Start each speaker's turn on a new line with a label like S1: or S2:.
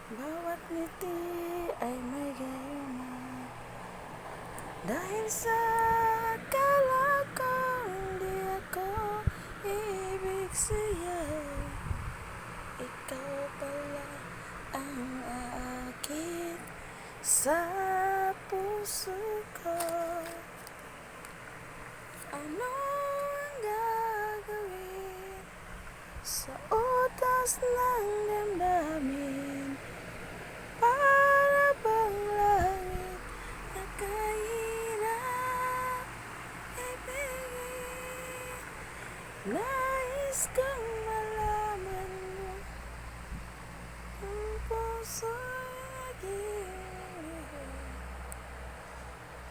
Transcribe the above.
S1: Bawat ngiti ay may gayuma, dahil sa akala ko hindi ako ibig sa'yo. Ikaw pala ang aakit sa puso ko. Ano ang gagawin sa utas ng damdamin? Para bang langit na kahirap ibigin? Nais kong malaman mo ang puso